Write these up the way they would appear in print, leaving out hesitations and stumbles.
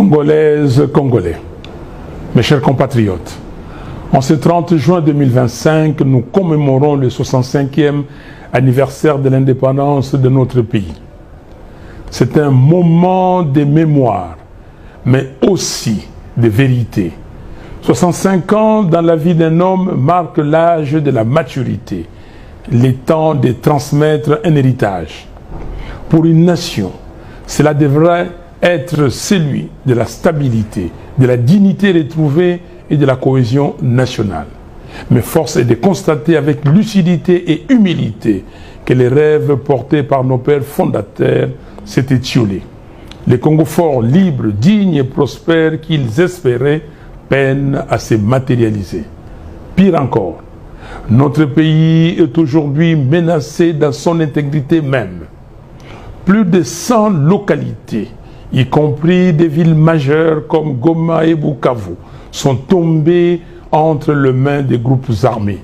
Congolaises, Congolais, mes chers compatriotes, en ce 30 juin 2025, nous commémorons le 65e anniversaire de l'indépendance de notre pays. C'est un moment de mémoire, mais aussi de vérité. 65 ans dans la vie d'un homme marque l'âge de la maturité, le temps de transmettre un héritage. Pour une nation, cela devrait être celui de la stabilité, de la dignité retrouvée et de la cohésion nationale. Mais force est de constater avec lucidité et humilité que les rêves portés par nos pères fondateurs s'étaient étiolés. Les Congo forts, libres, dignes et prospères qu'ils espéraient peinent à se matérialiser. Pire encore, notre pays est aujourd'hui menacé dans son intégrité même. Plus de 100 localités, y compris des villes majeures comme Goma et Bukavu, sont tombées entre les mains des groupes armés.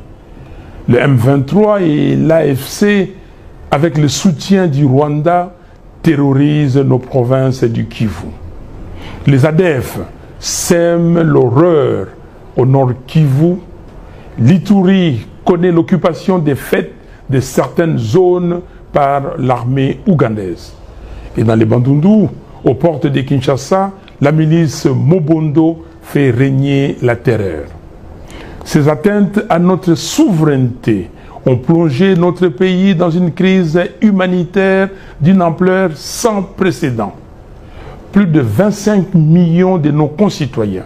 Le M23 et l'AFC, avec le soutien du Rwanda, terrorisent nos provinces du Kivu. Les ADF sèment l'horreur au nord Kivu. L'Ituri connaît l'occupation des fêtes de certaines zones par l'armée ougandaise. Et dans les Bandundu, aux portes de Kinshasa, la milice Mobondo fait régner la terreur. Ces atteintes à notre souveraineté ont plongé notre pays dans une crise humanitaire d'une ampleur sans précédent. Plus de 25 millions de nos concitoyens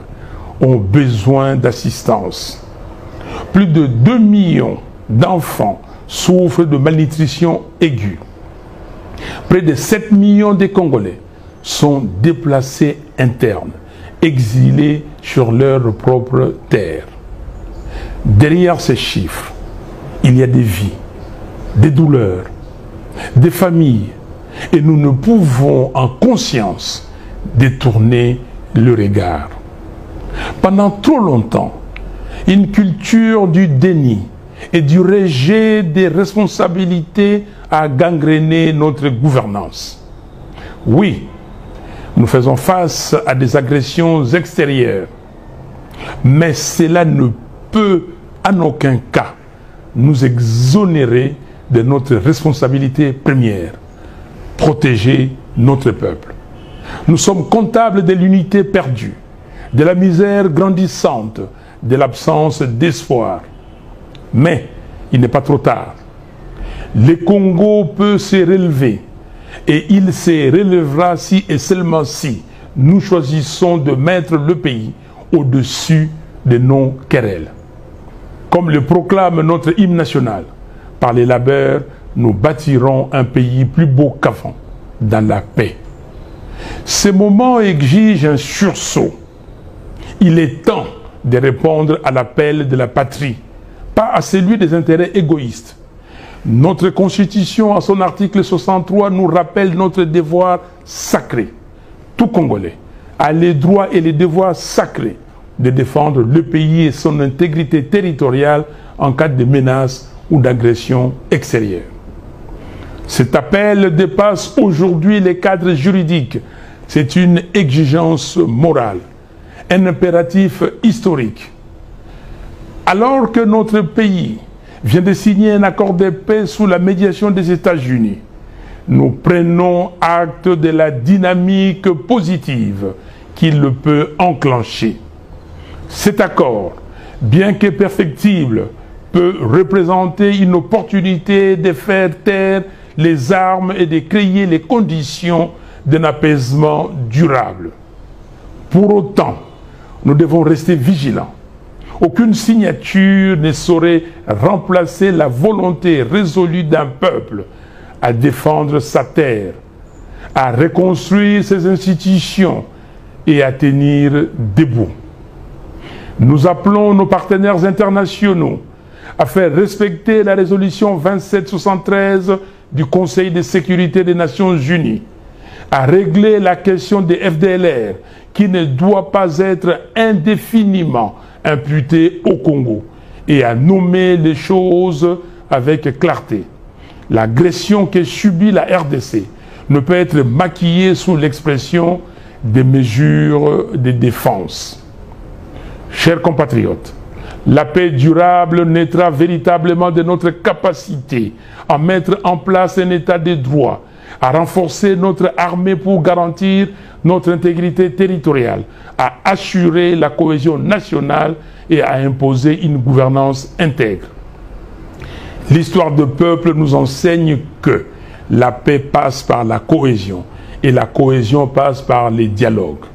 ont besoin d'assistance. Plus de 2 millions d'enfants souffrent de malnutrition aiguë. Près de 7 millions de Congolais sont déplacés internes, exilés sur leur propre terre. Derrière ces chiffres, il y a des vies, des douleurs, des familles, et nous ne pouvons en conscience détourner le regard. Pendant trop longtemps, une culture du déni et du rejet des responsabilités a gangréné notre gouvernance. Oui, nous faisons face à des agressions extérieures, mais cela ne peut en aucun cas nous exonérer de notre responsabilité première, protéger notre peuple. Nous sommes comptables de l'unité perdue, de la misère grandissante, de l'absence d'espoir. Mais il n'est pas trop tard. Le Congo peut se relever et il se relèvera si et seulement si nous choisissons de mettre le pays au-dessus de nos querelles. Comme le proclame notre hymne national, par les labeurs, nous bâtirons un pays plus beau qu'avant, dans la paix. Ce moment exige un sursaut. Il est temps de répondre à l'appel de la patrie, pas à celui des intérêts égoïstes. Notre Constitution, à son article 63, nous rappelle notre devoir sacré. Tout Congolais a les droits et les devoirs sacrés de défendre le pays et son intégrité territoriale en cas de menace ou d'agression extérieure. Cet appel dépasse aujourd'hui les cadres juridiques. C'est une exigence morale, un impératif historique. Alors que notre pays vient de signer un accord de paix sous la médiation des États-Unis, nous prenons acte de la dynamique positive qu'il peut enclencher. Cet accord, bien que perfectible, peut représenter une opportunité de faire taire les armes et de créer les conditions d'un apaisement durable. Pour autant, nous devons rester vigilants. Aucune signature ne saurait remplacer la volonté résolue d'un peuple à défendre sa terre, à reconstruire ses institutions et à tenir debout. Nous appelons nos partenaires internationaux à faire respecter la résolution 2773 du Conseil de sécurité des Nations Unies, à régler la question des FDLR qui ne doit pas être indéfiniment imputée au Congo et à nommer les choses avec clarté. L'agression que subit la RDC ne peut être maquillée sous l'expression des mesures de défense. Chers compatriotes, la paix durable naîtra véritablement de notre capacité à mettre en place un état de droit, à renforcer notre armée pour garantir notre intégrité territoriale, à assurer la cohésion nationale et à imposer une gouvernance intègre. L'histoire de peuple nous enseigne que la paix passe par la cohésion et la cohésion passe par les dialogues.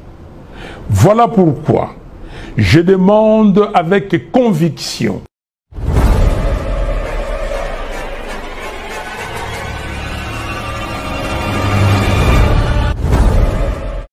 Voilà pourquoi je demande avec conviction